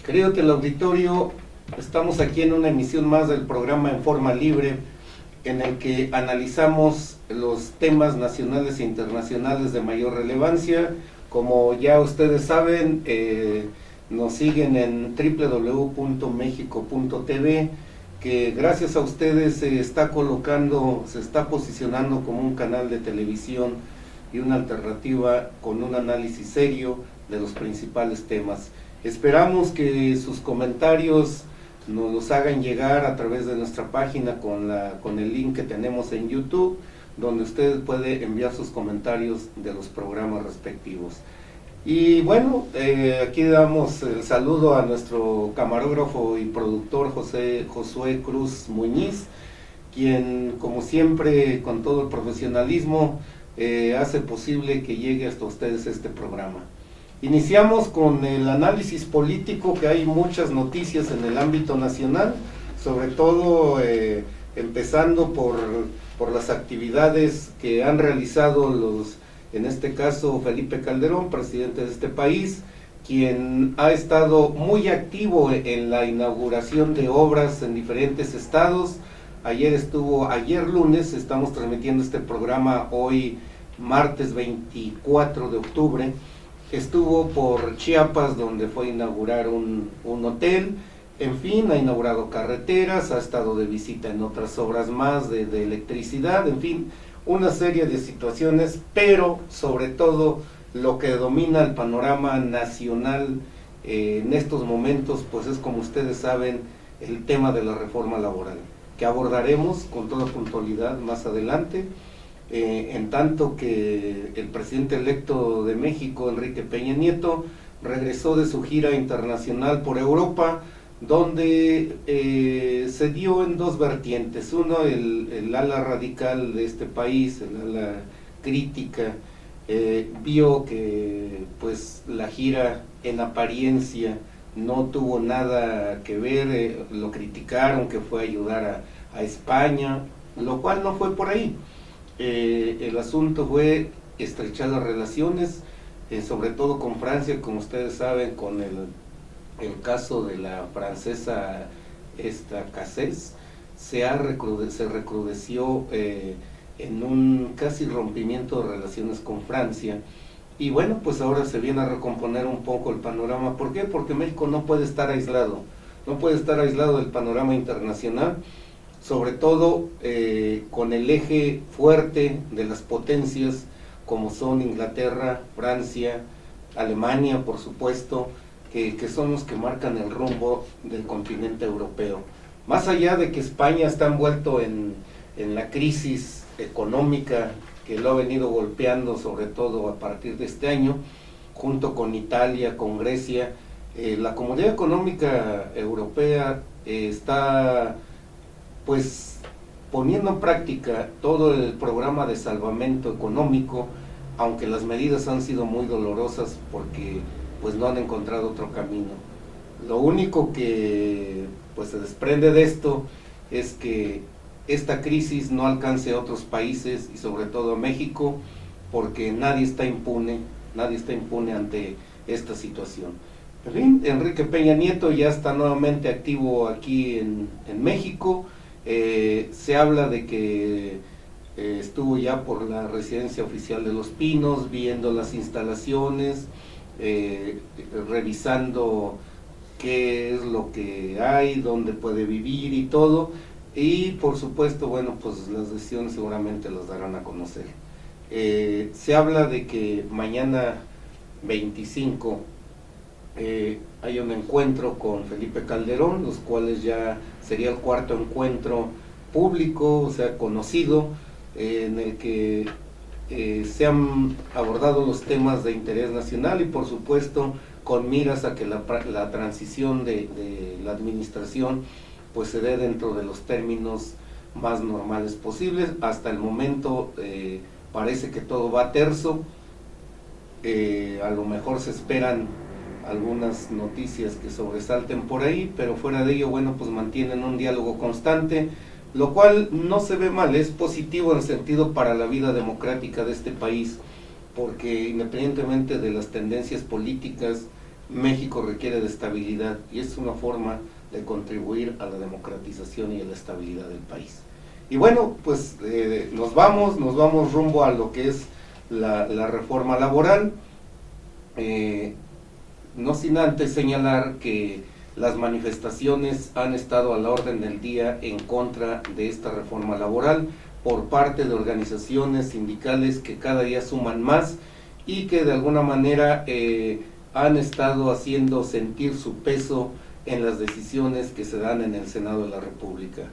Querido teleauditorio, estamos aquí en una emisión más del programa En Forma Libre, en el que analizamos los temas nacionales e internacionales de mayor relevancia. Como ya ustedes saben, nos siguen en www.mexico.tv, que gracias a ustedes se está posicionando como un canal de televisión y una alternativa con un análisis serio de los principales temas. Esperamos que sus comentarios nos los hagan llegar a través de nuestra página con el link que tenemos en YouTube, donde usted puede enviar sus comentarios de los programas respectivos. Y bueno, aquí damos el saludo a nuestro camarógrafo y productor Josué Cruz Muñiz, quien como siempre con todo el profesionalismo hace posible que llegue hasta ustedes este programa. Iniciamos con el análisis político, que hay muchas noticias en el ámbito nacional, sobre todo empezando por las actividades que han realizado en este caso Felipe Calderón, presidente de este país, quien ha estado muy activo en la inauguración de obras en diferentes estados. Ayer lunes, estamos transmitiendo este programa hoy martes 24 de octubre, estuvo por Chiapas, donde fue a inaugurar un hotel. En fin, ha inaugurado carreteras, ha estado de visita en otras obras más de electricidad, en fin, una serie de situaciones, pero sobre todo lo que domina el panorama nacional en estos momentos, pues es, como ustedes saben, el tema de la reforma laboral, que abordaremos con toda puntualidad más adelante. En tanto que el presidente electo de México, Enrique Peña Nieto, regresó de su gira internacional por Europa, donde se dio en dos vertientes. Uno, el ala radical de este país, el ala crítica, vio que pues la gira en apariencia no tuvo nada que ver, lo criticaron, que fue a ayudar a España, lo cual no fue por ahí. El asunto fue estrechar las relaciones, sobre todo con Francia, como ustedes saben, con el caso de la francesa Cassés, se recrudeció en un casi rompimiento de relaciones con Francia. Y bueno, pues ahora se viene a recomponer un poco el panorama. ¿Por qué? Porque México no puede estar aislado del panorama internacional, sobre todo con el eje fuerte de las potencias como son Inglaterra, Francia, Alemania, por supuesto, que son los que marcan el rumbo del continente europeo. Más allá de que España está envuelto en la crisis económica que lo ha venido golpeando, sobre todo a partir de este año, junto con Italia, con Grecia, la Comunidad Económica Europea está pues poniendo en práctica todo el programa de salvamento económico, aunque las medidas han sido muy dolorosas porque pues no han encontrado otro camino. Lo único que pues se desprende de esto es que esta crisis no alcance a otros países y sobre todo a México, porque nadie está impune ante esta situación. En fin, Enrique Peña Nieto ya está nuevamente activo aquí en México. Se habla de que estuvo ya por la residencia oficial de Los Pinos, viendo las instalaciones, revisando qué es lo que hay, dónde puede vivir y todo. Y por supuesto, bueno, pues las decisiones seguramente las darán a conocer. Se habla de que mañana 25 hay un encuentro con Felipe Calderón, los cuales ya sería el cuarto encuentro público, o sea, conocido, en el que se han abordado los temas de interés nacional y por supuesto con miras a que la transición de la administración pues se dé dentro de los términos más normales posibles. Hasta el momento parece que todo va terso, a lo mejor se esperan algunas noticias que sobresalten por ahí, pero fuera de ello, bueno, pues mantienen un diálogo constante, lo cual no se ve mal, es positivo en el sentido para la vida democrática de este país, porque independientemente de las tendencias políticas México requiere de estabilidad y es una forma de contribuir a la democratización y a la estabilidad del país. Y bueno, pues nos vamos rumbo a lo que es la reforma laboral, no sin antes señalar que las manifestaciones han estado a la orden del día en contra de esta reforma laboral por parte de organizaciones sindicales que cada día suman más y que de alguna manera han estado haciendo sentir su peso en las decisiones que se dan en el Senado de la República.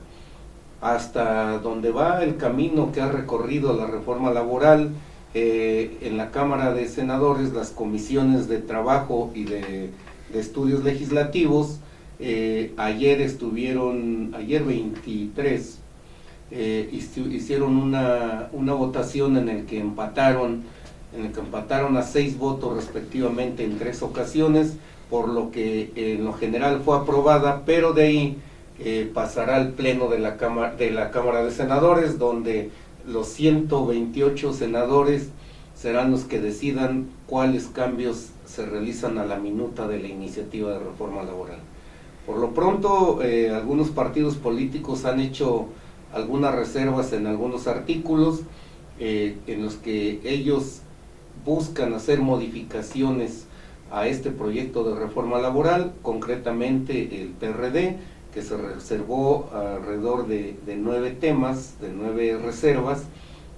Hasta donde va el camino que ha recorrido la reforma laboral, en la Cámara de Senadores, las comisiones de trabajo y de estudios legislativos, ayer 23, hicieron una votación en el que empataron a 6 votos respectivamente en 3 ocasiones, por lo que en lo general fue aprobada, pero de ahí pasará al pleno de la Cámara de Senadores, donde los 128 senadores serán los que decidan cuáles cambios se realizan a la minuta de la iniciativa de reforma laboral. Por lo pronto, algunos partidos políticos han hecho algunas reservas en algunos artículos en los que ellos buscan hacer modificaciones a este proyecto de reforma laboral, concretamente el PRD, que se reservó alrededor de 9 temas, de 9 reservas,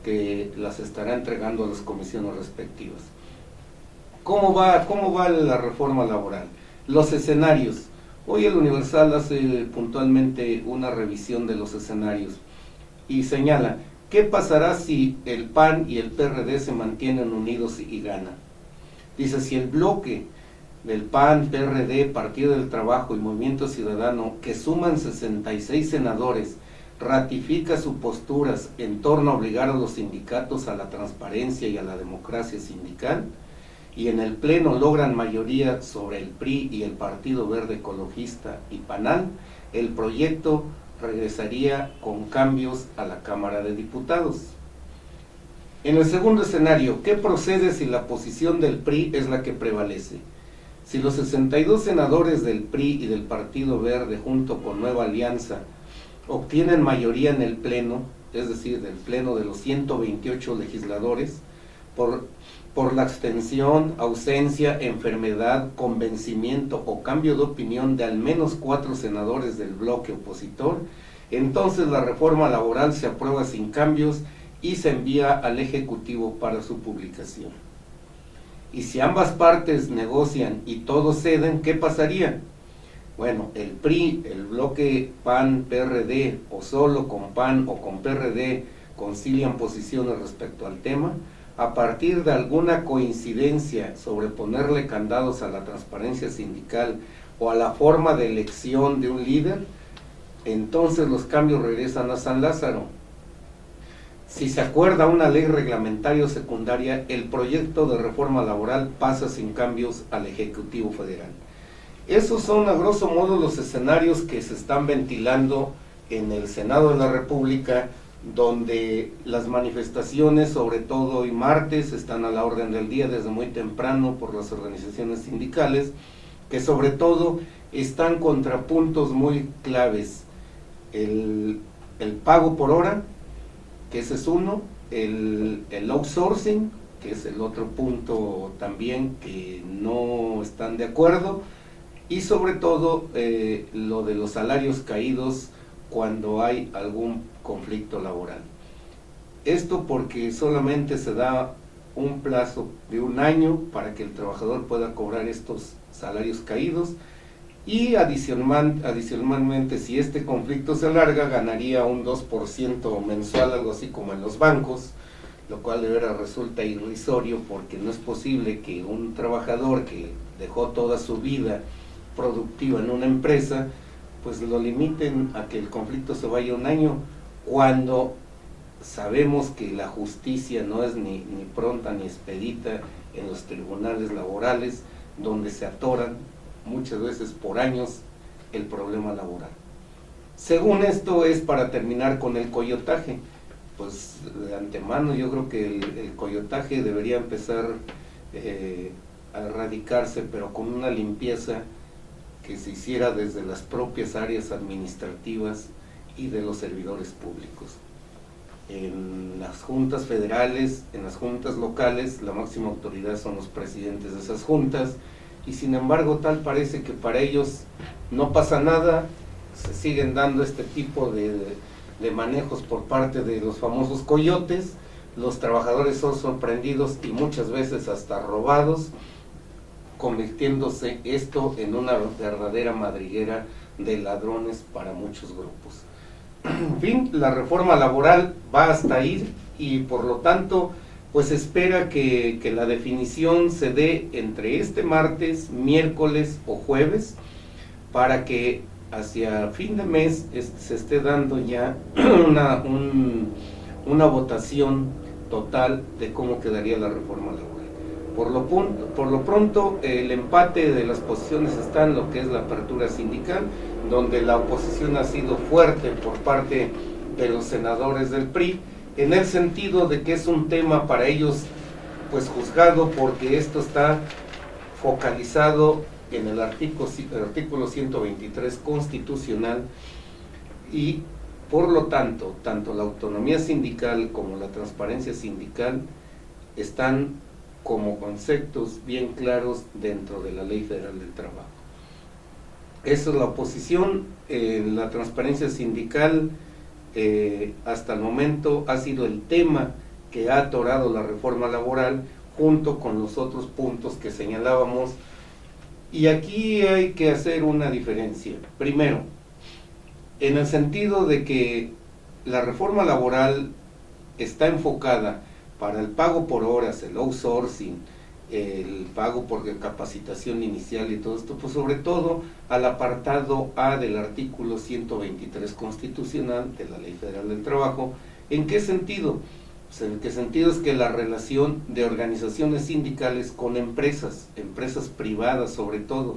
que las estará entregando a las comisiones respectivas. ¿Cómo va la reforma laboral? Los escenarios. Hoy el Universal hace puntualmente una revisión de los escenarios y señala: ¿qué pasará si el PAN y el PRD se mantienen unidos y ganan? Dice: si el bloque del PAN, PRD, Partido del Trabajo y Movimiento Ciudadano, que suman 66 senadores, ratifica sus posturas en torno a obligar a los sindicatos a la transparencia y a la democracia sindical, y en el Pleno logran mayoría sobre el PRI y el Partido Verde Ecologista y PANAL, el proyecto regresaría con cambios a la Cámara de Diputados. En el segundo escenario, ¿qué procede si la posición del PRI es la que prevalece? Si los 62 senadores del PRI y del Partido Verde, junto con Nueva Alianza, obtienen mayoría en el Pleno, es decir, del Pleno de los 128 legisladores, por la abstención, ausencia, enfermedad, convencimiento o cambio de opinión de al menos 4 senadores del bloque opositor, entonces la reforma laboral se aprueba sin cambios y se envía al Ejecutivo para su publicación. Y si ambas partes negocian y todos ceden, ¿qué pasaría? Bueno, el PRI, el bloque PAN-PRD, o solo con PAN o con PRD, concilian posiciones respecto al tema. A partir de alguna coincidencia sobre ponerle candados a la transparencia sindical o a la forma de elección de un líder, entonces los cambios regresan a San Lázaro. Si se acuerda una ley reglamentaria o secundaria, el proyecto de reforma laboral pasa sin cambios al Ejecutivo Federal. Esos son a grosso modo los escenarios que se están ventilando en el Senado de la República, donde las manifestaciones, sobre todo hoy martes, están a la orden del día desde muy temprano por las organizaciones sindicales, que sobre todo están contra puntos muy claves: el pago por hora, que ese es uno, el outsourcing, que es el otro punto también que no están de acuerdo, y sobre todo lo de los salarios caídos cuando hay algún conflicto laboral. Esto porque solamente se da un plazo de 1 año para que el trabajador pueda cobrar estos salarios caídos, y adicionalmente, si este conflicto se alarga, ganaría un 2% mensual, algo así como en los bancos, lo cual de veras resulta irrisorio, porque no es posible que un trabajador que dejó toda su vida productiva en una empresa, pues lo limiten a que el conflicto se vaya 1 año, cuando sabemos que la justicia no es ni pronta ni expedita en los tribunales laborales, donde se atoran muchas veces por años el problema laboral. Según esto, es para terminar con el coyotaje. Pues de antemano yo creo que el coyotaje debería empezar a erradicarse, pero con una limpieza que se hiciera desde las propias áreas administrativas y de los servidores públicos. En las juntas federales, en las juntas locales, la máxima autoridad son los presidentes de esas juntas, y sin embargo tal parece que para ellos no pasa nada, se siguen dando este tipo de manejos por parte de los famosos coyotes, los trabajadores son sorprendidos y muchas veces hasta robados, convirtiéndose esto en una verdadera madriguera de ladrones para muchos grupos. En fin, la reforma laboral va hasta ahí y por lo tanto pues espera que la definición se dé entre este martes, miércoles o jueves, para que hacia fin de mes se esté dando ya una votación total de cómo quedaría la reforma laboral. Por lo pronto, el empate de las posiciones está en lo que es la apertura sindical, donde la oposición ha sido fuerte por parte de los senadores del PRI, en el sentido de que es un tema para ellos pues juzgado, porque esto está focalizado en el artículo 123 constitucional, y por lo tanto, tanto la autonomía sindical como la transparencia sindical están como conceptos bien claros dentro de la Ley Federal del Trabajo. Esa es la oposición. La transparencia sindical hasta el momento ha sido el tema que ha atorado la reforma laboral, junto con los otros puntos que señalábamos, y aquí hay que hacer una diferencia. Primero, en el sentido de que la reforma laboral está enfocada para el pago por horas, el outsourcing, el pago por capacitación inicial y todo esto, pues sobre todo al apartado A del artículo 123 constitucional de la Ley Federal del Trabajo. ¿En qué sentido? Pues en qué sentido es que la relación de organizaciones sindicales con empresas privadas sobre todo,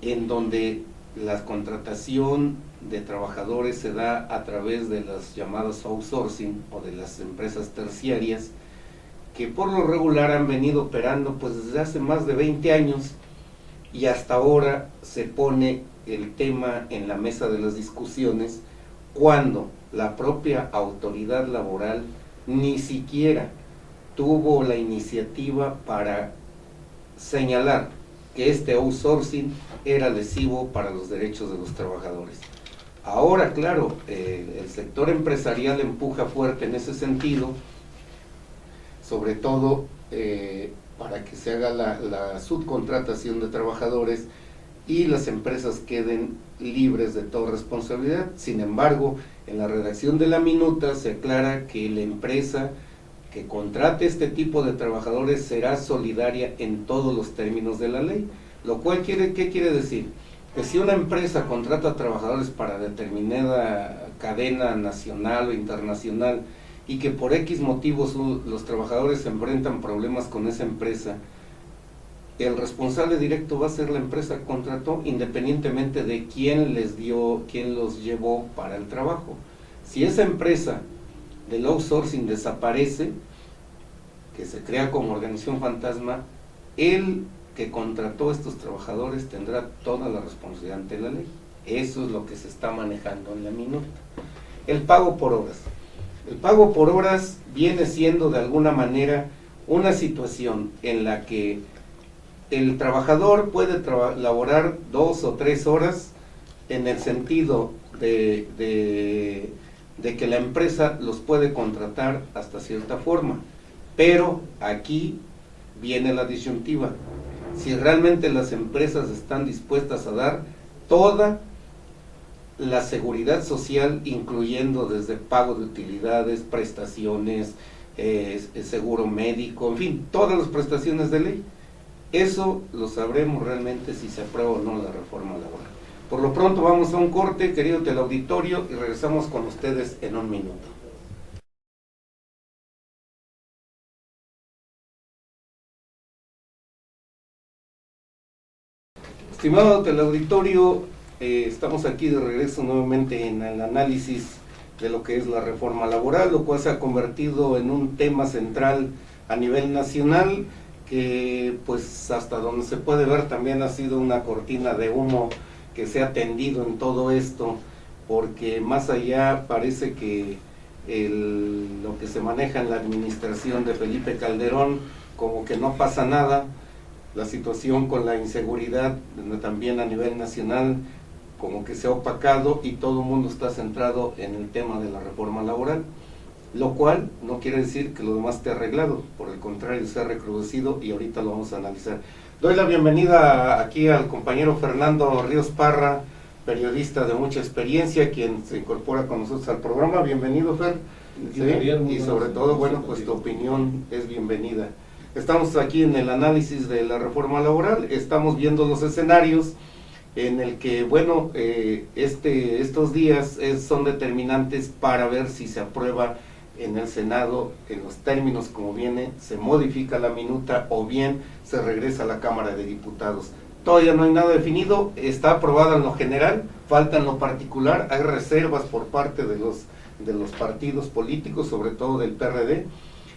en donde la contratación de trabajadores se da a través de las llamadas outsourcing o de las empresas terciarias, que por lo regular han venido operando pues desde hace más de 20 años, y hasta ahora se pone el tema en la mesa de las discusiones cuando la propia autoridad laboral ni siquiera tuvo la iniciativa para señalar que este outsourcing era lesivo para los derechos de los trabajadores. Ahora, claro, el sector empresarial empuja fuerte en ese sentido, sobre todo para que se haga la subcontratación de trabajadores y las empresas queden libres de toda responsabilidad. Sin embargo, en la redacción de la minuta se aclara que la empresa que contrate este tipo de trabajadores será solidaria en todos los términos de la ley, lo cual ¿qué quiere decir? Que si una empresa contrata trabajadores para determinada cadena nacional o internacional y que por X motivos los trabajadores se enfrentan problemas con esa empresa, el responsable directo va a ser la empresa que contrató, independientemente de quién los llevó para el trabajo. Si esa empresa del outsourcing desaparece, que se crea como organización fantasma, el que contrató a estos trabajadores tendrá toda la responsabilidad ante la ley. Eso es lo que se está manejando en la minuta. El pago por horas. El pago por horas viene siendo de alguna manera una situación en la que el trabajador puede laborar 2 o 3 horas en el sentido de que la empresa los puede contratar hasta cierta forma, pero aquí viene la disyuntiva. Si realmente las empresas están dispuestas a dar toda la seguridad social, incluyendo desde pago de utilidades, prestaciones, seguro médico, en fin, todas las prestaciones de ley. Eso lo sabremos realmente si se aprueba o no la reforma laboral. Por lo pronto vamos a un corte, querido teleauditorio, y regresamos con ustedes en un minuto. Estimado teleauditorio, estamos aquí de regreso nuevamente en el análisis de lo que es la reforma laboral, lo cual se ha convertido en un tema central a nivel nacional, que pues hasta donde se puede ver también ha sido una cortina de humo que se ha tendido en todo esto, porque más allá parece que lo que se maneja en la administración de Felipe Calderón, como que no pasa nada. La situación con la inseguridad también a nivel nacional como que se ha opacado y todo el mundo está centrado en el tema de la reforma laboral, lo cual no quiere decir que lo demás esté arreglado, por el contrario, se ha recrudecido y ahorita lo vamos a analizar. Doy la bienvenida aquí al compañero Fernando Ríos Parra, periodista de mucha experiencia, quien se incorpora con nosotros al programa. Bienvenido, Fer. Sí, y sobre todo, bueno, pues tu opinión es bienvenida. Estamos aquí en el análisis de la reforma laboral, estamos viendo los escenarios en el que, bueno, estos días son determinantes para ver si se aprueba en el Senado en los términos como viene, se modifica la minuta o bien se regresa a la Cámara de Diputados. Todavía no hay nada definido, está aprobada en lo general, falta en lo particular, hay reservas por parte de los partidos políticos, sobre todo del PRD.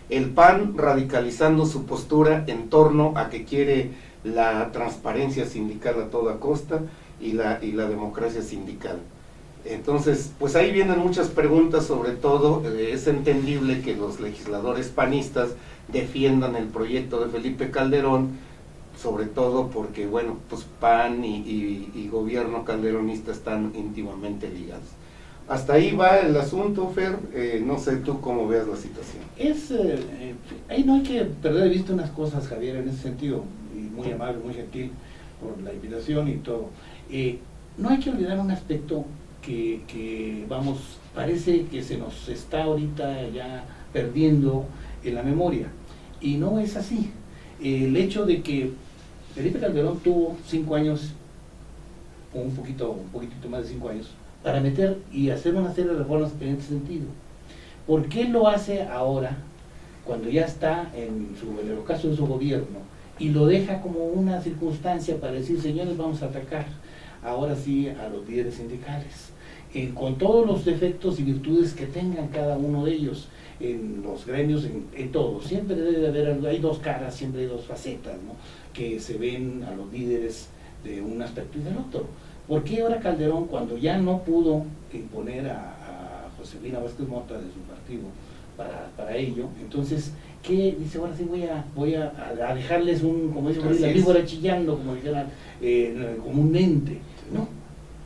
El PAN radicalizando su postura en torno a que quiere la transparencia sindical a toda costa y la democracia sindical. Entonces, pues ahí vienen muchas preguntas, sobre todo es entendible que los legisladores panistas defiendan el proyecto de Felipe Calderón, sobre todo porque, bueno, pues PAN y gobierno calderonista están íntimamente ligados. Hasta ahí va el asunto, Fer, no sé tú cómo veas la situación. Ahí no hay que perder de vista unas cosas, Javier, en ese sentido, y muy amable, muy gentil por la invitación y todo. No hay que olvidar un aspecto que vamos, parece que se nos está ahorita ya perdiendo en la memoria, y no es así. El hecho de que Felipe Calderón tuvo 5 años, o un poquitito más de 5 años, para meter y hacer una serie de reformas en este sentido. ¿Por qué lo hace ahora, cuando ya está en el ocaso de su gobierno, y lo deja como una circunstancia para decir, señores, vamos a atacar ahora sí a los líderes sindicales, con todos los defectos y virtudes que tengan cada uno de ellos, en los gremios, en todo? Siempre debe de haber, hay dos caras, siempre hay dos facetas, ¿no?, que se ven a los líderes de un aspecto y del otro. ¿Por qué ahora Calderón, cuando ya no pudo imponer a Josefina Vázquez Mota de su partido para ello, entonces, ¿qué dice? Ahora sí voy a dejarles como dice la víbora chillando, como dijera comúnmente, ¿no?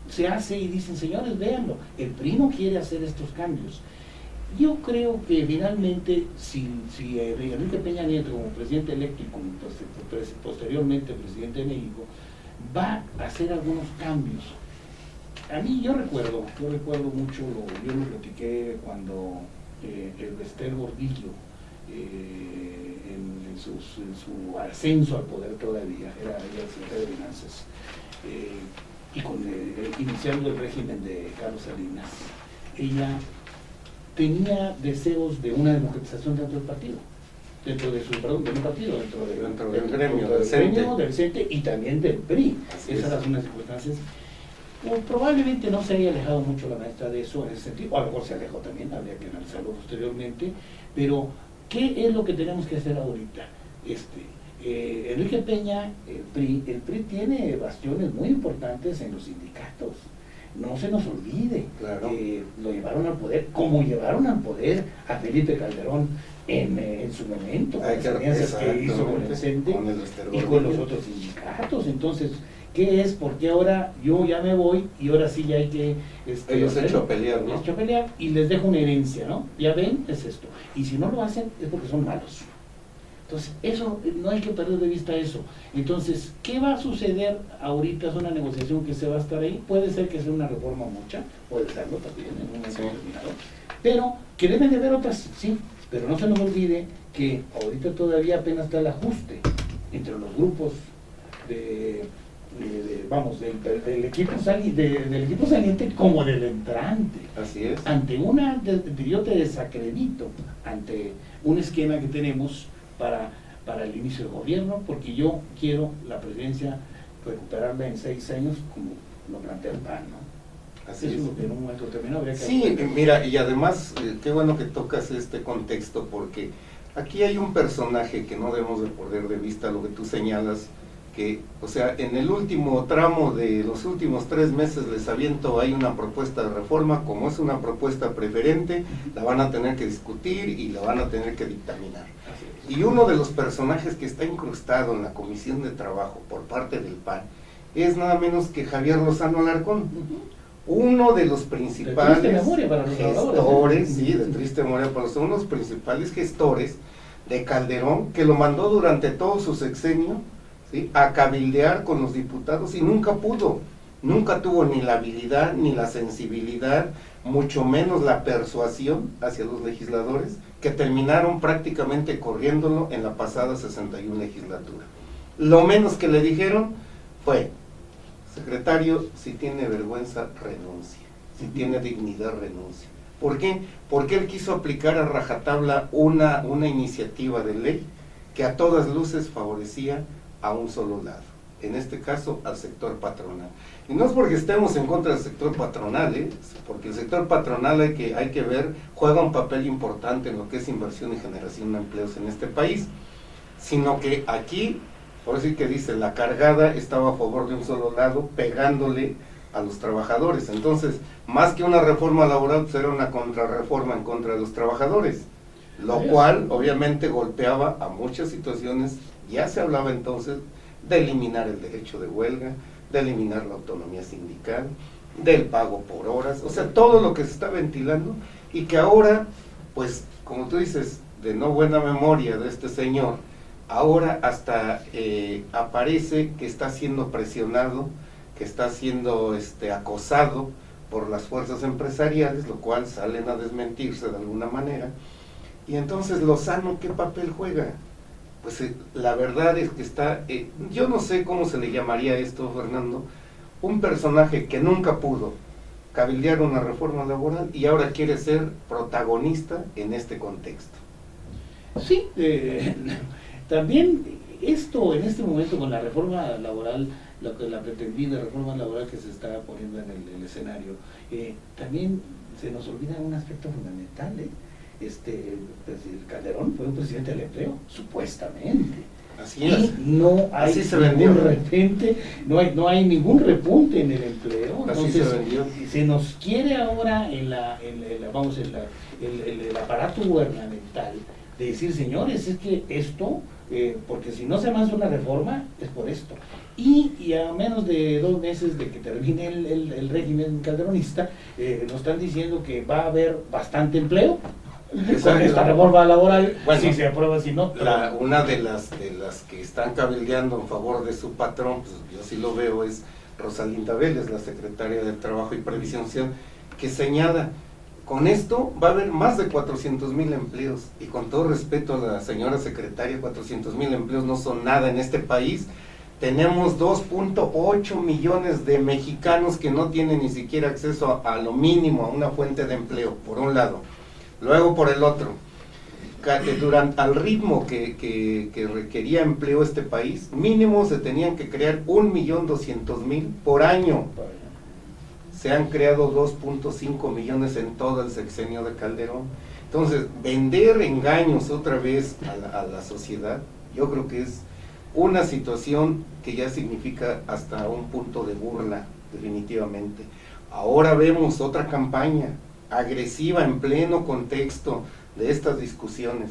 Se hace y dicen, señores, véanlo, el PRI no quiere hacer estos cambios. Yo creo que finalmente, si Enrique Peña Nieto, como presidente electo y como posteriormente presidente de México, va a hacer algunos cambios. A mí yo recuerdo mucho, yo lo platiqué cuando el Bester Gordillo, en su ascenso al poder todavía, era el secretario de Finanzas, y iniciando el régimen de Carlos Salinas, ella tenía deseos de una democratización dentro del partido, de un partido, dentro del gremio del CENTE y también del PRI. Esas eran unas circunstancias. Probablemente no se haya alejado mucho la maestra de eso en ese sentido, o a lo mejor se alejó también, habría que analizarlo posteriormente, pero ¿qué es lo que tenemos que hacer ahorita? Enrique Peña, el PRI tiene bastiones muy importantes en los sindicatos. No se nos olvide, claro. Lo llevaron al poder, como llevaron al poder a Felipe Calderón en su momento, con las alianzas que hizo con el CENTE y con los otros sindicatos. Entonces, ¿qué es? Porque ahora yo ya me voy y ahora sí ya hay que... ellos se echan a pelear, ¿no? Echan a pelear y les dejo una herencia, ¿no? Ya ven, es esto. Y si no lo hacen es porque son malos. Entonces, eso, no hay que perder de vista eso. Entonces, ¿qué va a suceder ahorita? Es una negociación que se va a estar ahí. Puede ser que sea una reforma mucha, puede serlo también en un momento determinado. Pero, que deben de haber otras, sí. Pero no se nos olvide que ahorita todavía apenas está el ajuste entre los grupos del equipo saliente como del entrante. Así es. Yo te desacredito ante un esquema que tenemos para el inicio del gobierno, porque yo quiero la presidencia recuperarla en 6 años como lo plantea el PAN, ¿no? Así es. Es. En un momento determinado habría que... Sí, mira, y además, qué bueno que tocas este contexto, porque Aquí hay un personaje que no debemos de perder de vista, lo que tú señalas, que, o sea, en el último tramo de los últimos 3 meses les aviento, hay una propuesta de reforma, como es una propuesta preferente, la van a tener que discutir y la van a tener que dictaminar. Y uno de los personajes que está incrustado en la Comisión de Trabajo por parte del PAN es nada menos que Javier Lozano Alarcón, uno de los principales gestores, sí, de triste memoria, pero son los principales gestores de Calderón, que lo mandó durante todo su sexenio, ¿sí?, a cabildear con los diputados y nunca pudo, nunca tuvo ni la habilidad, ni la sensibilidad, mucho menos la persuasión hacia los legisladores, que terminaron prácticamente corriéndolo en la pasada 61 legislatura. Lo menos que le dijeron fue: secretario, si tiene vergüenza, renuncia, si tiene dignidad, renuncia. ¿Por qué? Porque él quiso aplicar a rajatabla una iniciativa de ley que a todas luces favorecía a un solo lado, en este caso al sector patronal. Y no es porque estemos en contra del sector patronal, porque el sector patronal hay que ver, juega un papel importante en lo que es inversión y generación de empleos en este país, sino que aquí, por decir que dice, la cargada estaba a favor de un solo lado, pegándole a los trabajadores. Entonces, más que una reforma laboral, pues era una contrarreforma en contra de los trabajadores, lo cual obviamente golpeaba a muchas situaciones. Ya se hablaba entonces de eliminar el derecho de huelga, de eliminar la autonomía sindical, del pago por horas, o sea, todo lo que se está ventilando, y que ahora, pues, como tú dices, de no buena memoria de este señor, ahora hasta aparece que está siendo presionado, que está siendo acosado por las fuerzas empresariales, lo cual salen a desmentirse de alguna manera. Y entonces Lozano, ¿qué papel juega? Pues la verdad es que está, yo no sé cómo se le llamaría esto, Fernando, un personaje que nunca pudo cabildear una reforma laboral y ahora quiere ser protagonista en este contexto. Sí, también esto en este momento con la reforma laboral, la pretendida reforma laboral que se está poniendo en el escenario, también se nos olvida un aspecto fundamental, Calderón fue un presidente del empleo, supuestamente. Así es. Y no hay no hay ningún repunte en el empleo. Así entonces se vendió. se nos quiere ahora el aparato gubernamental de decir, señores, es que esto, porque si no se avanza una reforma, es por esto. Y a menos de 2 meses de que termine el régimen calderonista, nos están diciendo que va a haber bastante empleo con esta reforma laboral, bueno, si se aprueba, si no. Una de las que están cabildeando en favor de su patrón, pues yo sí lo veo, es Rosalinda Vélez, la secretaria de Trabajo y Previsión Social, que señala: con esto va a haber más de 400,000 empleos, y con todo respeto a la señora secretaria, 400,000 empleos no son nada en este país. Tenemos 2.8 millones de mexicanos que no tienen ni siquiera acceso a lo mínimo, a una fuente de empleo, por un lado. Luego, por el otro, al ritmo que requería empleo este país, mínimo se tenían que crear 1.200.000 por año. Se han creado 2.5 millones en todo el sexenio de Calderón. Entonces, vender engaños otra vez a la sociedad, yo creo que es una situación que ya significa hasta un punto de burla, definitivamente. Ahora vemos otra campaña agresiva en pleno contexto de estas discusiones.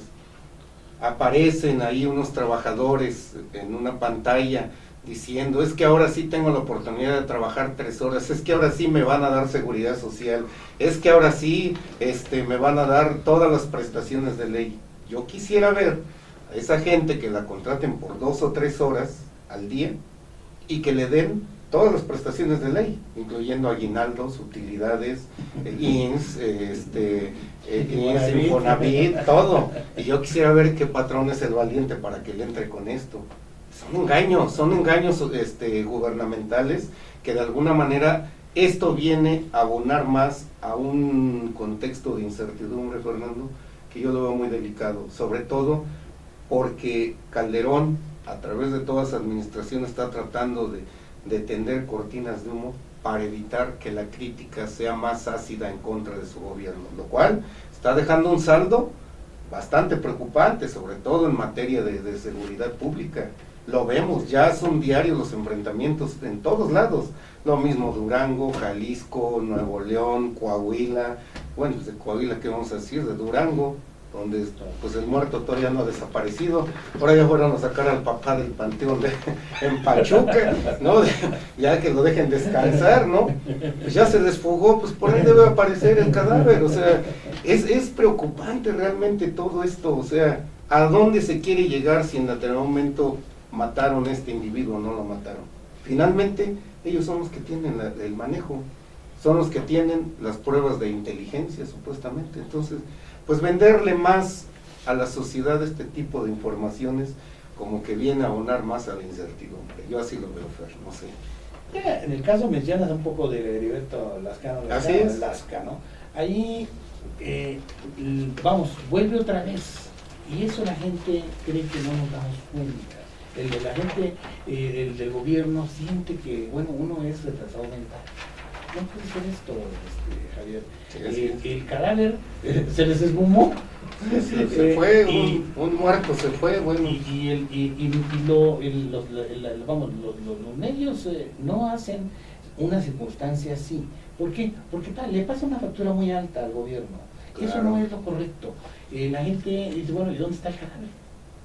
Aparecen ahí unos trabajadores en una pantalla diciendo: es que ahora sí tengo la oportunidad de trabajar 3 horas, es que ahora sí me van a dar seguridad social, es que ahora sí me van a dar todas las prestaciones de ley. Yo quisiera ver a esa gente que la contraten por 2 o 3 horas al día y que le den todas las prestaciones de ley, incluyendo aguinaldos, utilidades, INS, Infonavit, todo. Y yo quisiera ver qué patrón es el valiente para que le entre con esto. Son engaños gubernamentales que de alguna manera esto viene a abonar más a un contexto de incertidumbre, Fernando, que yo lo veo muy delicado, sobre todo porque Calderón, a través de toda su administración, está tratando de tender cortinas de humo para evitar que la crítica sea más ácida en contra de su gobierno, lo cual está dejando un saldo bastante preocupante, sobre todo en materia de seguridad pública. Lo vemos, ya son diarios los enfrentamientos en todos lados. Lo mismo Durango, Jalisco, Nuevo León, Coahuila. Bueno, pues de Coahuila, ¿qué vamos a decir? De Durango, donde pues el muerto todavía no ha desaparecido. Ahora ya fueron a sacar al papá del panteón en Pachuca, ¿no? Ya que lo dejen descansar, ¿no? Pues ya se desfugó, pues por ahí debe aparecer el cadáver. O sea, es preocupante realmente todo esto. O sea, ¿a dónde se quiere llegar si en determinado momento mataron a este individuo o no lo mataron? Finalmente, ellos son los que tienen el manejo, son los que tienen las pruebas de inteligencia, supuestamente. Entonces, pues venderle más a la sociedad este tipo de informaciones como que viene a abonar más a la incertidumbre. Yo así lo veo, Fer, no sé. Ya, en el caso mencionas un poco de Heriberto Lascano, Así es. Lasca, ¿no? Ahí, vamos, vuelve otra vez, y eso la gente cree que no nos damos cuenta. La gente, el del gobierno siente que, bueno, uno es retrasado mental. No puede ser esto, Javier. Sí, el cadáver se les esfumó. Se fue, un muerto se fue, bueno. Vamos, los medios no hacen una circunstancia así. ¿Por qué? Porque le pasa una factura muy alta al gobierno. Claro. Eso no es lo correcto. La gente dice, bueno, ¿y dónde está el cadáver?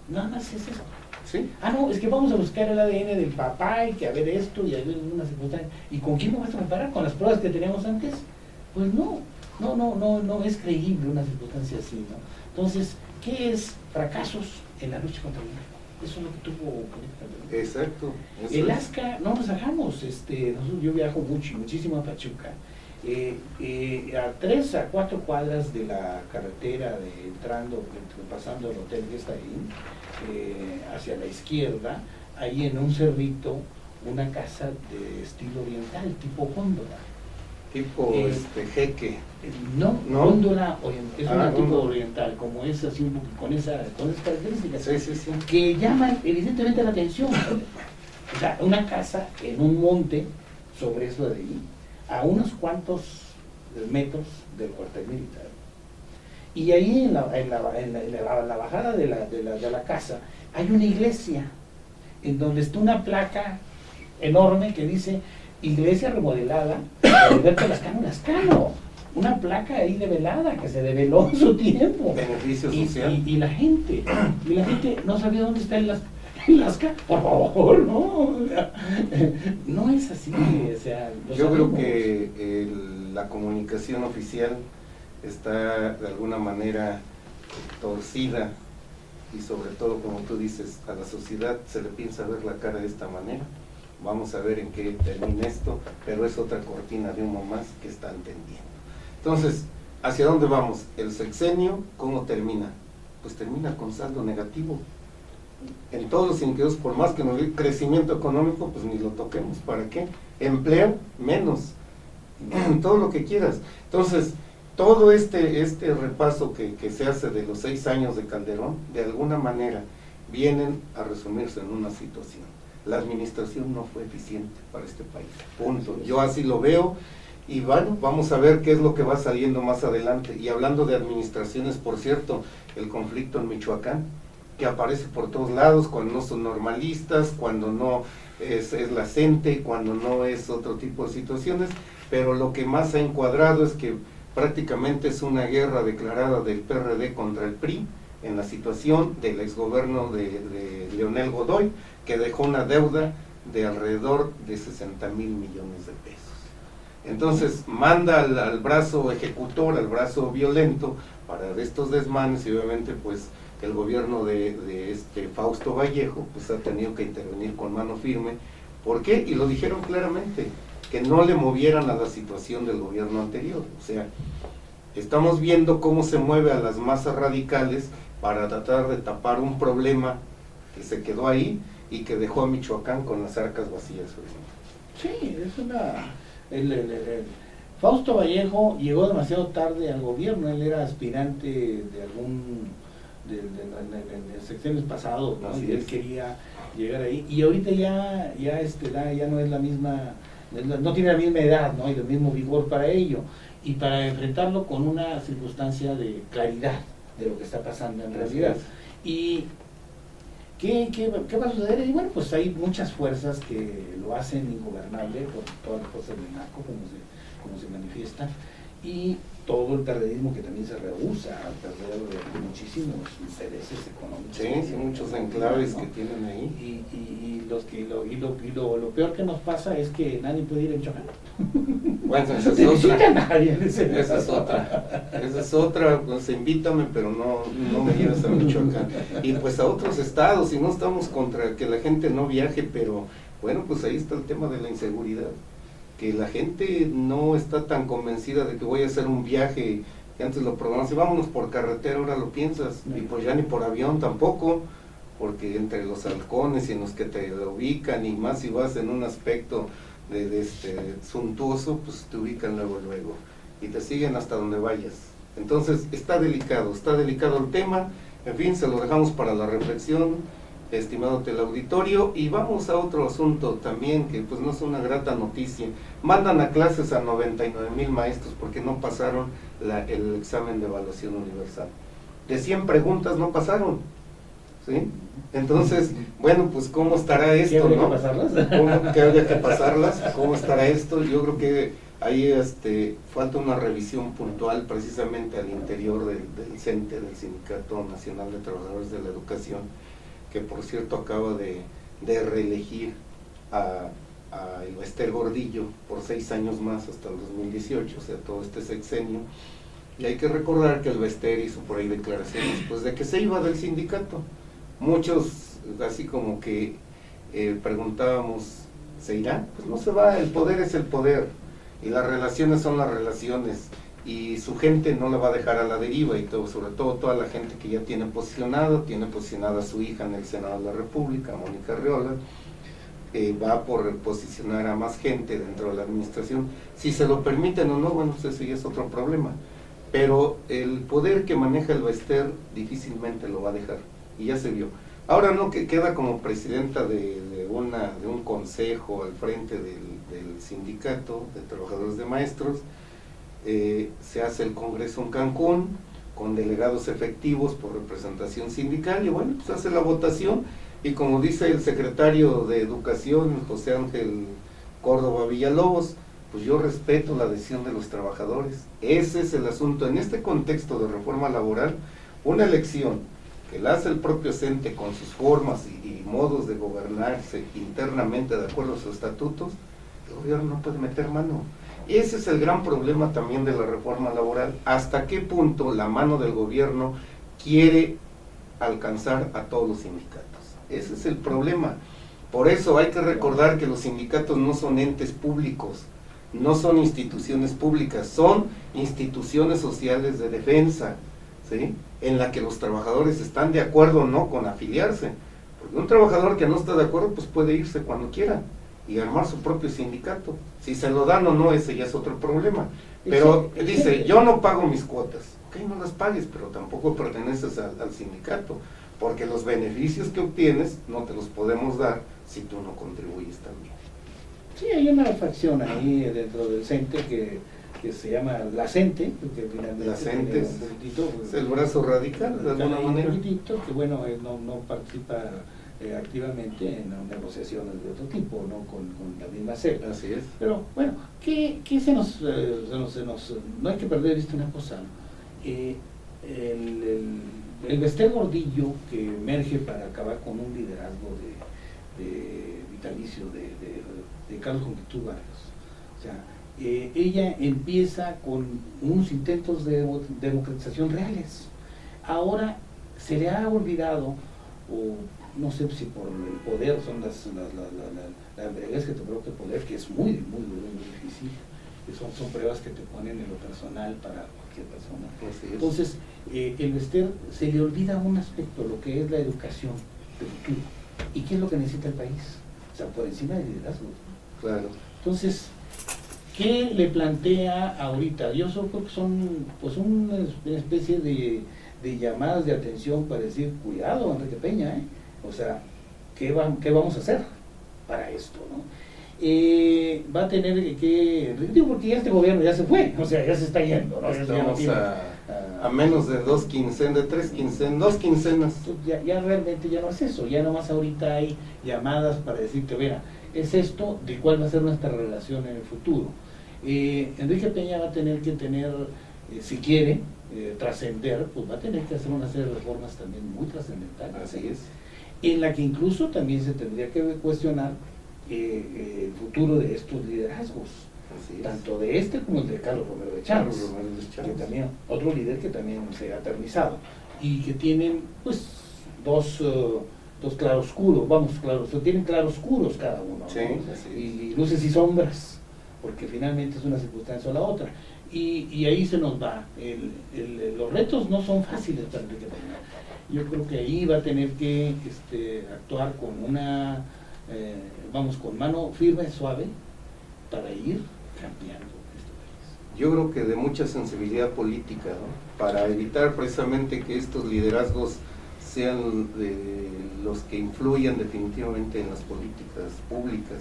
Nada más es eso. ¿Sí? Ah, no, es que vamos a buscar el ADN del papá y que a ver esto y a ver una circunstancia. ¿Y con quién lo vas a comparar? ¿Con las pruebas que teníamos antes? Pues no es creíble una circunstancia así, ¿no? Entonces, ¿qué es fracasos en la lucha contra el narco? Eso es lo que tuvo políticamente. Exacto. El ASCA, no nos hagamos, yo viajo muchísimo a Pachuca, a 3 a 4 cuadras de la carretera pasando el hotel que está ahí, hacia la izquierda, ahí en un cerrito, una casa de estilo oriental, tipo góndola. Tipo jeque. No, góndola es una tipo oriental, como es así un poco, con esas características, sí. Que llaman evidentemente la atención. O sea, una casa en un monte, sobre eso de ahí, a unos cuantos metros del cuartel militar. Y ahí en la bajada de la casa hay una iglesia, en donde está una placa enorme que dice Iglesia remodelada de Heriberto Lascano. Una placa ahí develada, que se develó en su tiempo. Beneficio social. Y la gente no sabía dónde está el Lasca. Por favor, no. No es así. O sea, yo creo que la comunicación oficial está de alguna manera torcida, y sobre todo, como tú dices, a la sociedad se le piensa ver la cara de esta manera. Vamos a ver en qué termina esto, pero es otra cortina de humo más que están tendiendo. Entonces, ¿hacia dónde vamos? El sexenio, ¿cómo termina? Pues termina con saldo negativo. En todos los sentidos, por más que nos dé crecimiento económico, pues ni lo toquemos. ¿Para qué? Empleo, menos. Todo lo que quieras. Entonces, todo este repaso que se hace de los 6 años de Calderón, de alguna manera, vienen a resumirse en una situación. La administración no fue eficiente para este país, punto. Yo así lo veo, y bueno, vamos a ver qué es lo que va saliendo más adelante. Y hablando de administraciones, por cierto, el conflicto en Michoacán, que aparece por todos lados, cuando no son normalistas, cuando no es la CENTE, cuando no es otro tipo de situaciones, pero lo que más ha encuadrado es que prácticamente es una guerra declarada del PRD contra el PRI, en la situación del exgobierno de Leonel Godoy, que dejó una deuda de alrededor de 60,000 millones de pesos. Entonces manda al brazo ejecutor, al brazo violento para estos desmanes, y obviamente pues el gobierno de Fausto Vallejo pues ha tenido que intervenir con mano firme. ¿Por qué? Y lo dijeron claramente, que no le movieran a la situación del gobierno anterior. O sea, estamos viendo cómo se mueve a las masas radicales para tratar de tapar un problema que se quedó ahí y que dejó a Michoacán con las arcas vacías. Sí, es una... Fausto Vallejo llegó demasiado tarde al gobierno. Él era aspirante de algún de secciones pasados, ¿no? Y él quería llegar ahí, y ahorita ya no es la misma, no tiene la misma edad, ¿no? Y el mismo vigor para ello, y para enfrentarlo con una circunstancia de claridad, de lo que está pasando en Así realidad. es. Y ¿qué va a suceder? Y bueno, pues hay muchas fuerzas que lo hacen ingobernable por todas las cosas del narco, como se manifiesta, y todo el periodismo que también se rehúsa a perder muchísimos intereses económicos. Sí, muchos enclaves, ¿no? que tienen ahí. Lo peor que nos pasa es que nadie puede ir a Michoacán. Bueno, esa No es te otra. visita nadie en ese Esa es otra. Esa es otra. Pues invítame, pero no me lleves a Michoacán. Y pues a otros estados, y no estamos contra que la gente no viaje, pero bueno, pues ahí está el tema de la inseguridad. Que la gente no está tan convencida de que voy a hacer un viaje, que antes lo programas y vámonos por carretera, ahora lo piensas, y pues ya ni por avión tampoco, porque entre los halcones y en los que te ubican, y más si vas en un aspecto de suntuoso, pues te ubican luego, y te siguen hasta donde vayas. Entonces está delicado el tema, en fin, se lo dejamos para la reflexión, estimado teleauditorio, y vamos a otro asunto también que pues no es una grata noticia. Mandan a clases a 99,000 maestros porque no pasaron el examen de evaluación universal. De 100 preguntas no pasaron, ¿sí? Entonces, bueno, pues ¿cómo estará esto? ¿Qué habría ¿no? que pasarlas? ¿Qué habría que pasarlas? ¿Cómo estará esto? Yo creo que ahí falta una revisión puntual precisamente al interior del CENTE, del Sindicato Nacional de Trabajadores de la Educación, que por cierto acaba de reelegir a Elbester Gordillo por 6 años más hasta el 2018, o sea, todo este sexenio. Y hay que recordar que Elbester hizo por ahí declaraciones pues de que se iba del sindicato. Muchos así como que preguntábamos, ¿se irá? Pues no se va, el poder es el poder y las relaciones son las relaciones, y su gente no la va a dejar a la deriva, y todo, sobre todo toda la gente que ya tiene posicionada a su hija en el Senado de la República, Mónica Arreola, va por posicionar a más gente dentro de la administración. Si se lo permiten o no, bueno, pues eso ya es otro problema, pero el poder que maneja Elbester difícilmente lo va a dejar, y ya se vio. Ahora no, que queda como presidenta de un consejo al frente del sindicato de trabajadores de maestros. Se hace el congreso en Cancún con delegados efectivos por representación sindical, y bueno, pues hace la votación, y como dice el secretario de Educación, José Ángel Córdoba Villalobos, pues yo respeto la decisión de los trabajadores. Ese es el asunto. En este contexto de reforma laboral, una elección que la hace el propio CENTE con sus formas y modos de gobernarse internamente de acuerdo a sus estatutos, el gobierno no puede meter mano. Ese es el gran problema también de la reforma laboral. ¿Hasta qué punto la mano del gobierno quiere alcanzar a todos los sindicatos? Ese es el problema. Por eso hay que recordar que los sindicatos no son entes públicos, no son instituciones públicas, son instituciones sociales de defensa, ¿sí? En la que los trabajadores están de acuerdo o no con afiliarse. Porque un trabajador que no está de acuerdo, pues puede irse cuando quiera y armar su propio sindicato. Si se lo dan o no, ese ya es otro problema. Pero dice, yo no pago mis cuotas. Ok, no las pagues, pero tampoco perteneces al sindicato, porque los beneficios que obtienes no te los podemos dar si tú no contribuyes también. Sí, hay una facción ahí dentro del CENTE que se llama la CENTE, porque finalmente La CENTE es el brazo radical, de alguna manera. Que bueno, no participa activamente en negociaciones de otro tipo, no con la misma CEP. Así es. Pero bueno, ¿qué no hay que perder de vista una cosa, ¿no? El Elbester Gordillo, que emerge para acabar con un liderazgo de vitalicio de Carlos Conquistú Vargas. O sea, ella empieza con unos intentos de democratización reales. Ahora se le ha olvidado, o no sé si por el poder, son la embriaguez que te provoca el poder, que es muy duro, muy difícil, que son pruebas que te ponen en lo personal para cualquier persona. Entonces, Elbester se le olvida un aspecto, lo que es la educación productiva. ¿Y qué es lo que necesita el país? O sea, por encima del liderazgo. Claro. Entonces, ¿qué le plantea ahorita? Yo creo que son pues una especie de llamadas de atención para decir, cuidado, Enrique Peña, o sea, ¿qué vamos a hacer para esto, no? Va a tener que, digo, porque ya este gobierno ya se fue, o sea, ya se está yendo, ¿no? Estamos a menos de 2 quincenas, de 3 quincenas, 2 quincenas. Ya realmente ya no es eso, ya nomás ahorita hay llamadas para decirte, mira, es esto, de cuál va a ser nuestra relación en el futuro. Enrique Peña va a tener que tener, si quiere trascender, pues va a tener que hacer una serie de reformas también muy trascendentales. Así es. En la que incluso también se tendría que cuestionar el futuro de estos liderazgos, tanto de este como el de Carlos Romero de Champs, que también, otro líder que también se ha eternizado, y que tienen pues dos claroscuros, tienen claroscuros cada uno, sí, ¿no? Y luces y sombras, porque finalmente es una circunstancia o la otra, y ahí se nos va, los retos no son fáciles para Enrique Peña. Yo creo que ahí va a tener que actuar con con mano firme, suave, para ir cambiando este país. Yo creo que de mucha sensibilidad política, ¿no? Para evitar precisamente que estos liderazgos sean los que influyan definitivamente en las políticas públicas.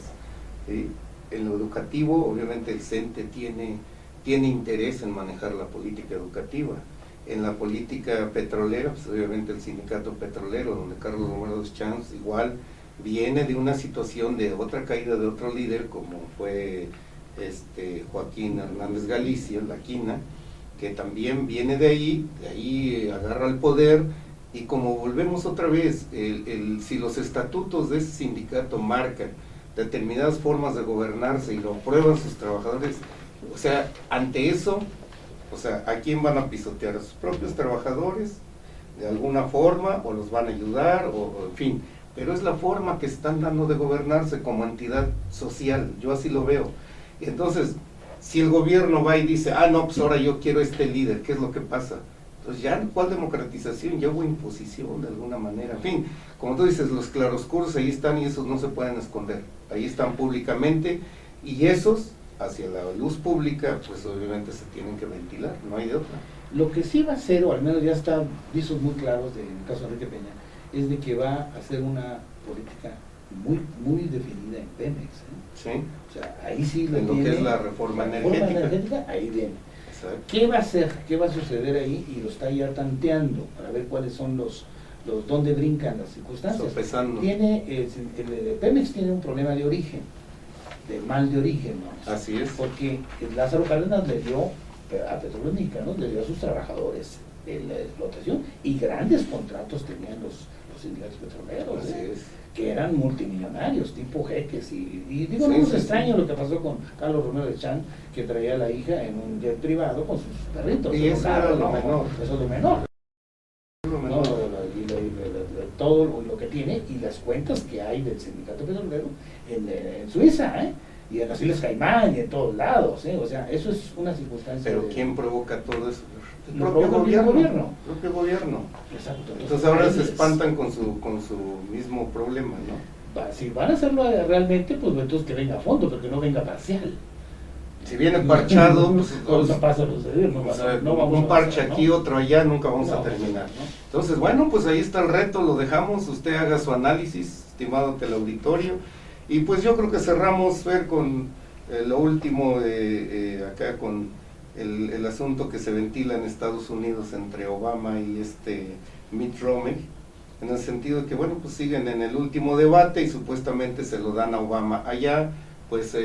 En lo educativo, obviamente el CENTE tiene interés en manejar la política educativa. En la política petrolera, pues obviamente el sindicato petrolero, donde Carlos Romero de Champs igual viene de una situación de otra caída de otro líder, como fue Joaquín Hernández Galicia, la Quina, que también viene de ahí agarra el poder, y como volvemos otra vez, si los estatutos de ese sindicato marcan determinadas formas de gobernarse y lo aprueban sus trabajadores, o sea, ante eso, o sea, ¿a quién van a pisotear? ¿A sus propios trabajadores? De alguna forma, o los van a ayudar, o en fin, pero es la forma que están dando de gobernarse como entidad social, yo así lo veo. Entonces, si el gobierno va y dice, no, pues ahora yo quiero este líder, ¿qué es lo que pasa? Entonces ya, ¿cuál democratización? Ya hubo imposición de alguna manera. En fin, como tú dices, los claroscuros ahí están y esos no se pueden esconder, ahí están públicamente, y esos hacia la luz pública, pues obviamente se tienen que ventilar, no hay de otra. Lo que sí va a hacer, o al menos ya está visos muy claros en el caso de Enrique Peña, es de que va a hacer una política muy definida en Pemex. Sí. O sea, ahí sí lo tiene, que es la reforma energética. Ahí viene. Exacto. ¿Qué va a hacer? ¿Qué va a suceder ahí? Y lo está ya tanteando para ver cuáles son los dónde brincan las circunstancias. Sopesando. Pemex tiene un problema de origen, de mal de origen, ¿no? Así es. Porque Lázaro Cárdenas le dio a Petróleos Mexicanos, le dio a sus trabajadores en la explotación, y grandes contratos tenían los sindicatos petroleros, que eran multimillonarios, tipo jeques, y digo, no es extraño lo que pasó con Carlos Romero de Champs, que traía a la hija en un jet privado con sus perritos. Y eso era lo menor. Eso es lo menor. No, todo lo que tiene y las cuentas que hay del sindicato petrolero en Suiza, y en las Islas Caimán y en todos lados, o sea, eso es una circunstancia. Pero ¿quién provoca todo eso? El propio gobierno. Exacto. Entonces ahora se espantan con su mismo problema, ¿no? Si van a hacerlo realmente, pues entonces que venga a fondo, pero que no venga parcial. Si viene parchado, pues no pasa a suceder, no vamos un parche a pasar, aquí, ¿no? otro allá, nunca vamos a terminar, ¿no? Entonces, bueno, pues ahí está el reto, lo dejamos, usted haga su análisis, estimado teleauditorio, y pues yo creo que cerramos, Fer, con lo último acá con el asunto que se ventila en Estados Unidos entre Obama y Mitt Romney, en el sentido de que, bueno, pues siguen en el último debate y supuestamente se lo dan a Obama allá. Pues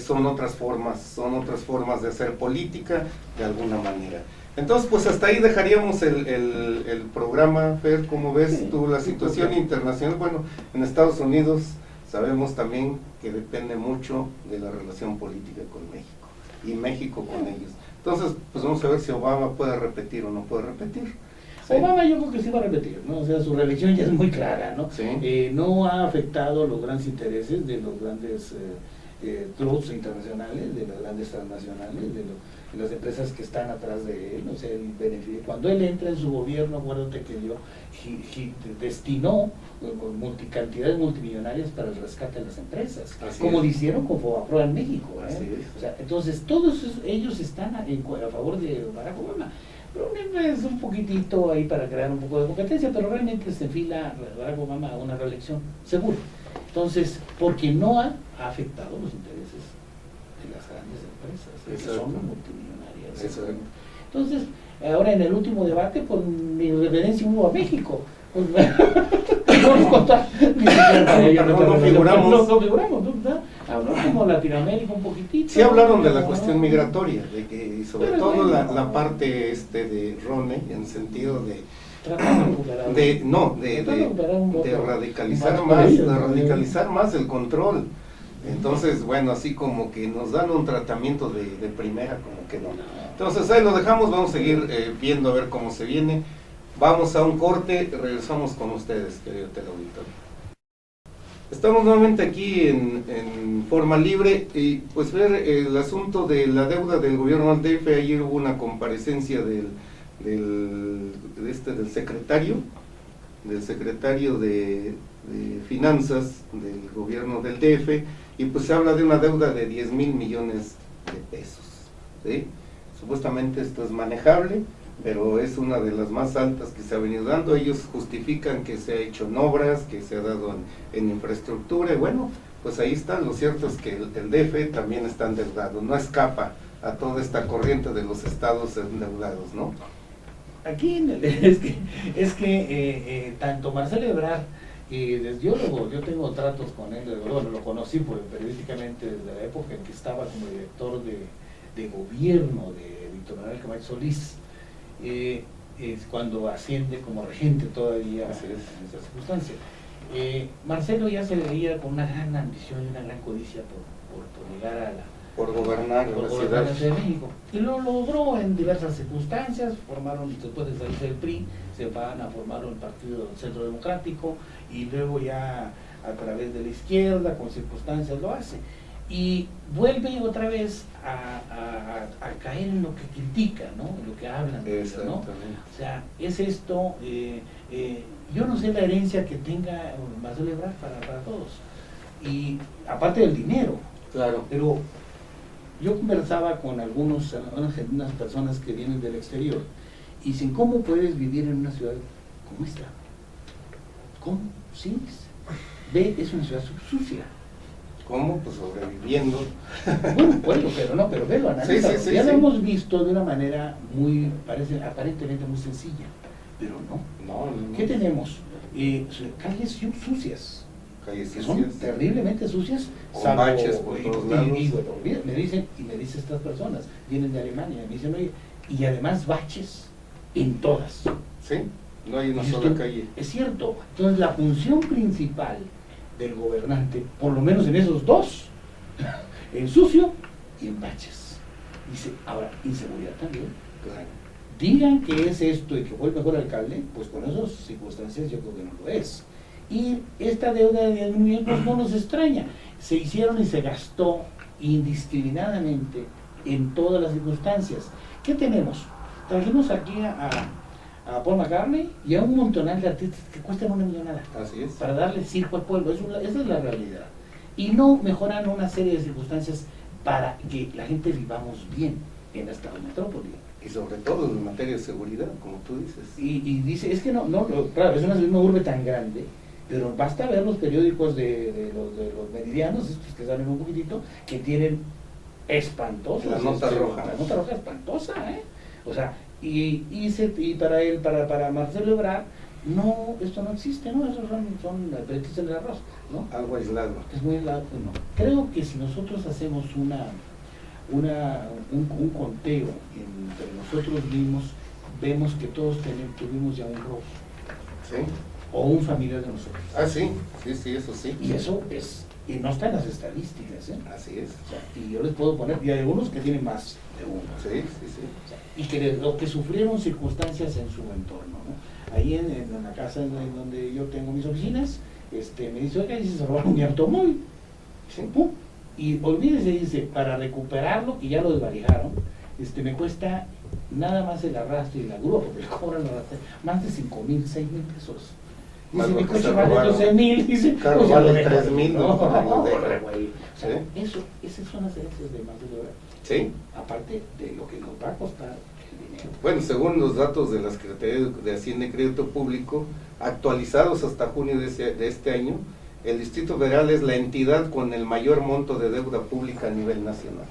son otras formas de hacer política de alguna manera. Entonces, pues hasta ahí dejaríamos el programa, Fer. ¿Cómo ves tú la situación internacional? Bueno, en Estados Unidos sabemos también que depende mucho de la relación política con México, y México con ellos. Entonces, pues vamos a ver si Obama puede repetir o no puede repetir. Sí. Obama yo creo que sí va a repetir, ¿no? O sea, su reelección ya es muy clara, ¿no? Sí. No ha afectado los grandes intereses de los grandes clubs internacionales, de las grandes transnacionales, de las empresas que están atrás de él. O sea, cuando él entra en su gobierno, acuérdate que destinó cantidades multimillonarias para el rescate de las empresas, como lo hicieron con Fobaproa en México. O sea, entonces todos ellos están a favor de Barack Obama. Pero es un poquitito ahí para crear un poco de competencia, pero realmente se enfila Barack Obama a una reelección, seguro. Entonces, porque no ha afectado los intereses de las grandes empresas, que son multimillonarias. Entonces, ahora en el último debate, pues mi referencia hubo a México. Pues, no nos contar, ni siquiera no figuramos. No figuramos, ¿no? Habló como Latinoamérica un poquitito. Sí hablaron de la cuestión migratoria, de que, y sobre Pero todo bueno, la parte de Ronnie, en sentido de radicalizar más el control. Entonces, bueno, así como que nos dan un tratamiento de primera, como que no. Entonces ahí lo dejamos, vamos a seguir viendo a ver cómo se viene. Vamos a un corte, regresamos con ustedes, querido teleauditorio. Estamos nuevamente aquí en Forma Libre y pues ver el asunto de la deuda del gobierno del DF. Ayer hubo una comparecencia del secretario de Finanzas del gobierno del DF, y pues se habla de una deuda de 10,000 millones de pesos, ¿sí? Supuestamente esto es manejable, pero es una de las más altas que se ha venido dando. Ellos justifican que se ha hecho en obras, que se ha dado en infraestructura, y bueno, pues ahí está. Lo cierto es que el DF también está endeudado, no escapa a toda esta corriente de los estados endeudados, ¿no? Aquí es que tanto Marcelo Ebrard, yo tengo tratos con él, bueno, lo conocí periodísticamente desde la época en que estaba como director de gobierno de Víctor Manuel Camacho Solís, es cuando asciende como regente todavía en esa circunstancia. Marcelo ya se veía con una gran ambición y una gran codicia por llegar por gobernar la ciudad de México, y lo logró en diversas circunstancias. Formaron, después de salirse del PRI, se van a formar el Partido Centro Democrático, y luego ya a través de la izquierda, con circunstancias, lo hace, y vuelve otra vez a caer en lo que critica, ¿no? En lo que hablan, ¿no? O sea, es esto, yo no sé la herencia que tenga Marcelo Ebrard para todos, y aparte del dinero, claro, pero yo conversaba con unas personas que vienen del exterior y dicen: ¿cómo puedes vivir en una ciudad como esta? ¿Cómo? Sí, es una ciudad sucia. ¿Cómo? Pues sobreviviendo. Bueno, pero velo, analiza. Sí, Lo hemos visto de una manera aparentemente muy sencilla, pero no. ¿Qué tenemos? Calles sucias. Que son terriblemente sucias, con baches por todos lados. Y bueno, me dicen estas personas, vienen de Alemania, me dicen: oye, y además baches en todas. Sí, no hay una sola calle. Es cierto. Entonces la función principal del gobernante, por lo menos en esos dos, en sucio y en baches. Dice, ahora, inseguridad también. Claro. Digan que es esto y que fue el mejor alcalde, pues con esas circunstancias yo creo que no lo es. Y esta deuda de 10,000 millones no nos extraña. Se hicieron y se gastó indiscriminadamente en todas las circunstancias. ¿Qué tenemos? Trajimos aquí a Paul McCartney y a un montonal de artistas que cuestan una millonada. Así es. Para darle circo al pueblo. Esa es la realidad. Y no mejoran una serie de circunstancias para que la gente vivamos bien en esta metrópoli. Y sobre todo en materia de seguridad, como tú dices. Y dice, es que claro, es una urbe tan grande, pero basta ver los periódicos de los meridianos, estos que salen un poquitito, que tienen espantosos. La nota roja. La nota roja espantosa, ¿eh? O sea, y para Marcelo Ebrard, no, esto no existe, ¿no? Esos son pelitos en el arroz, ¿no? Algo aislado. Es muy aislado, no. Creo que si nosotros hacemos un conteo entre nosotros mismos, vemos que todos tuvimos ya un robo. Sí. O un familiar de nosotros. Ah, sí, eso sí. Y eso y no está en las estadísticas, ¿eh? Así es. O sea, y yo les puedo poner, y hay algunos que tienen más de uno. Sí. O sea, y que sufrieron circunstancias en su entorno, ¿no? Ahí en la casa en donde yo tengo mis oficinas, me dice: oiga, se robaron mi automóvil. Sí. ¡Pum! Y olvídese, dice, para recuperarlo, que ya lo desvalijaron, me cuesta nada más el arrastre y la grúa, porque le cobran el arrastre, más de 5,000, 6,000 pesos. Más Dice: mi lo que coche se vale robaron. 12,000, dice, Claro, pues vale 3,000, no, güey. O sea, esas son las herencias de Marcelo Ebrard. Sí. Aparte de lo que nos va a costar el dinero. Bueno, según los datos de la Secretaría de Hacienda y Crédito Público, actualizados hasta junio de este año, el Distrito Federal es la entidad con el mayor monto de deuda pública a nivel nacional.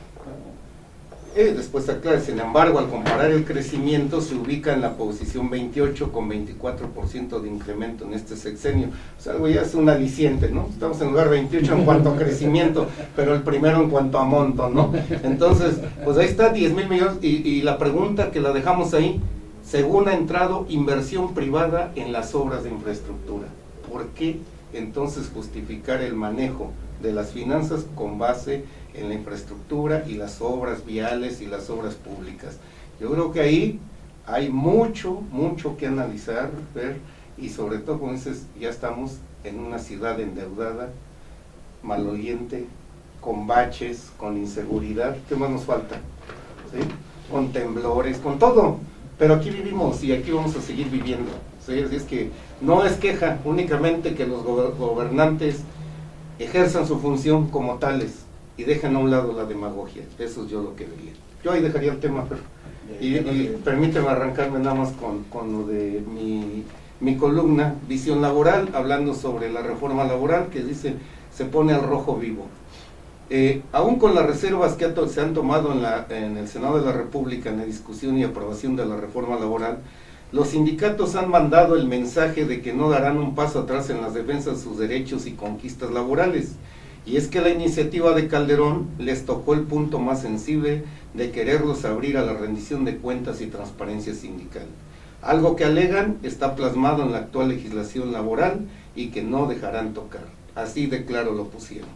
después aclara, sin embargo, al comparar el crecimiento se ubica en la posición 28 con 24% de incremento en este sexenio. O sea, algo ya es un aliciente, ¿no? Estamos en lugar 28 en cuanto a crecimiento, pero el primero en cuanto a monto, ¿no? Entonces, pues ahí está 10,000 millones y la pregunta que la dejamos ahí, según ha entrado inversión privada en las obras de infraestructura. ¿Por qué entonces justificar el manejo de las finanzas con base en la infraestructura y las obras viales y las obras públicas? Yo creo que ahí hay mucho que analizar, ver, y sobre todo, como dices, ya estamos en una ciudad endeudada, maloliente, con baches, con inseguridad. ¿Qué más nos falta? ¿Sí? Con temblores, con todo, pero aquí vivimos y aquí vamos a seguir viviendo. ¿Sí? Así es que no es queja únicamente que los gobernantes ejerzan su función como tales y dejan a un lado la demagogia. Eso es yo lo que diría. Yo ahí dejaría el tema, pero y permíteme arrancarme nada más con lo de mi columna, Visión Laboral, hablando sobre la reforma laboral, que dice, se pone al rojo vivo. Aún con las reservas que se han tomado en el Senado de la República en la discusión y aprobación de la reforma laboral, los sindicatos han mandado el mensaje de que no darán un paso atrás en las defensas de sus derechos y conquistas laborales. Y es que la iniciativa de Calderón les tocó el punto más sensible de quererlos abrir a la rendición de cuentas y transparencia sindical. Algo que alegan está plasmado en la actual legislación laboral y que no dejarán tocar. Así de claro lo pusieron.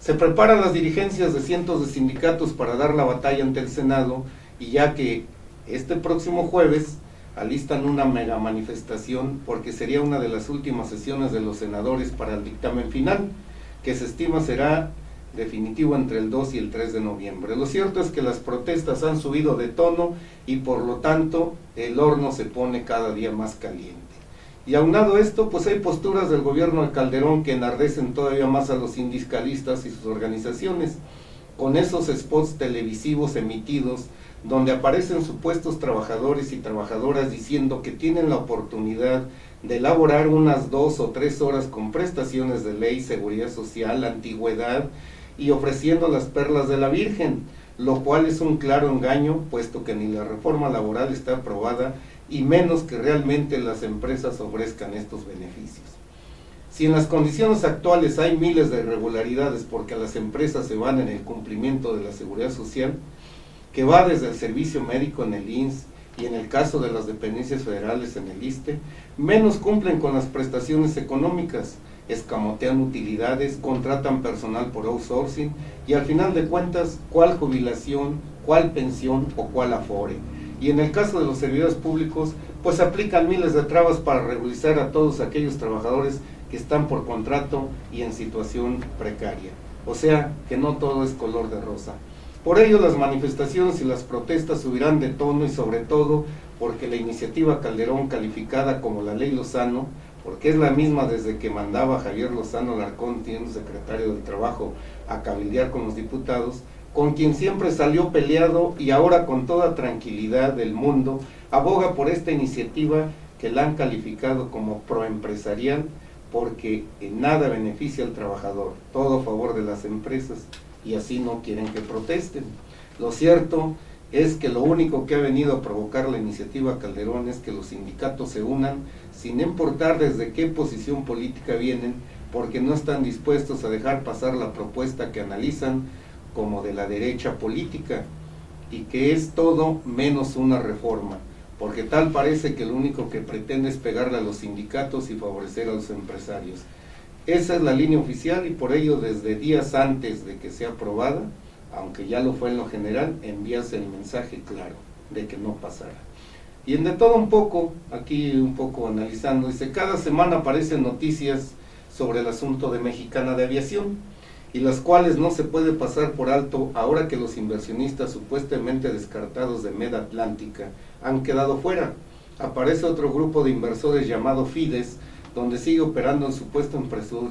Se preparan las dirigencias de cientos de sindicatos para dar la batalla ante el Senado, y ya que este próximo jueves alistan una mega manifestación porque sería una de las últimas sesiones de los senadores para el dictamen final, que se estima será definitivo entre el 2 y el 3 de noviembre. Lo cierto es que las protestas han subido de tono y por lo tanto el horno se pone cada día más caliente. Y aunado a esto, pues hay posturas del gobierno de Calderón que enardecen todavía más a los sindicalistas y sus organizaciones, con esos spots televisivos emitidos donde aparecen supuestos trabajadores y trabajadoras diciendo que tienen la oportunidad de elaborar unas 2 o 3 horas con prestaciones de ley, seguridad social, antigüedad y ofreciendo las perlas de la Virgen, lo cual es un claro engaño, puesto que ni la reforma laboral está aprobada y menos que realmente las empresas ofrezcan estos beneficios. Si en las condiciones actuales hay miles de irregularidades porque las empresas se van en el cumplimiento de la seguridad social, que va desde el servicio médico en el INSS y en el caso de las dependencias federales en el ISSSTE, menos cumplen con las prestaciones económicas, escamotean utilidades, contratan personal por outsourcing y al final de cuentas, ¿cuál jubilación, cuál pensión o cuál afore? Y en el caso de los servidores públicos, pues aplican miles de trabas para regularizar a todos aquellos trabajadores que están por contrato y en situación precaria. O sea, que no todo es color de rosa. Por ello, las manifestaciones y las protestas subirán de tono y sobre todo porque la iniciativa Calderón, calificada como la Ley Lozano, porque es la misma desde que mandaba Javier Lozano Alarcón, siendo secretario del Trabajo, a cabildear con los diputados, con quien siempre salió peleado y ahora con toda tranquilidad del mundo, aboga por esta iniciativa que la han calificado como proempresarial, porque en nada beneficia al trabajador, todo a favor de las empresas, y así no quieren que protesten. Lo cierto es que lo único que ha venido a provocar la iniciativa Calderón es que los sindicatos se unan, sin importar desde qué posición política vienen, porque no están dispuestos a dejar pasar la propuesta que analizan como de la derecha política, y que es todo menos una reforma, porque tal parece que lo único que pretende es pegarle a los sindicatos y favorecer a los empresarios. Esa es la línea oficial y por ello desde días antes de que sea aprobada, aunque ya lo fue en lo general, envíase el mensaje claro de que no pasará. Y en de todo un poco, aquí un poco analizando, dice, cada semana aparecen noticias sobre el asunto de Mexicana de Aviación, y las cuales no se puede pasar por alto ahora que los inversionistas supuestamente descartados de Meda Atlántica han quedado fuera. Aparece otro grupo de inversores llamado Fides, donde sigue operando el supuesto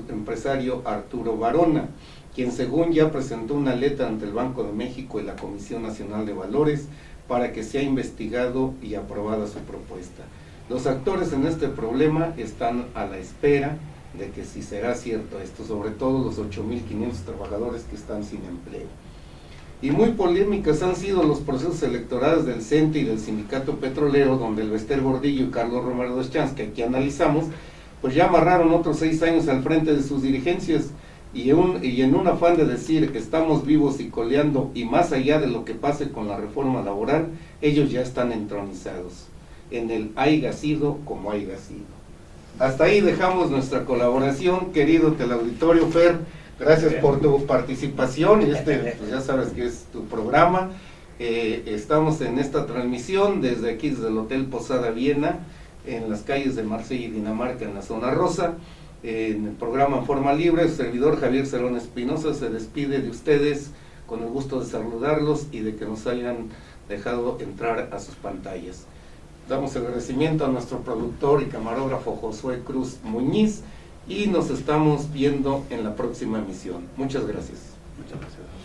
empresario Arturo Varona, quien según ya presentó una letra ante el Banco de México y la Comisión Nacional de Valores para que sea investigado y aprobada su propuesta. Los actores en este problema están a la espera de que si será cierto esto, sobre todo los 8.500 trabajadores que están sin empleo. Y muy polémicas han sido los procesos electorales del CENTE y del Sindicato Petrolero, donde el Bester Gordillo y Carlos Romero Deschamps, que aquí analizamos, pues ya amarraron otros 6 años al frente de sus dirigencias, y en un afán de decir que estamos vivos y coleando, y más allá de lo que pase con la reforma laboral, ellos ya están entronizados en el haya sido como haya sido. Hasta ahí dejamos nuestra colaboración, querido teleauditorio. Fer, gracias por tu participación, pues ya sabes que es tu programa. Estamos en esta transmisión desde aquí, desde el Hotel Posada Viena, en las calles de Marsella y Dinamarca, en la zona rosa, en el programa En Forma Libre. Su servidor Javier Cerón Espinosa se despide de ustedes con el gusto de saludarlos y de que nos hayan dejado entrar a sus pantallas. Damos el agradecimiento a nuestro productor y camarógrafo Josué Cruz Muñiz, y nos estamos viendo en la próxima emisión. Muchas gracias. Muchas gracias.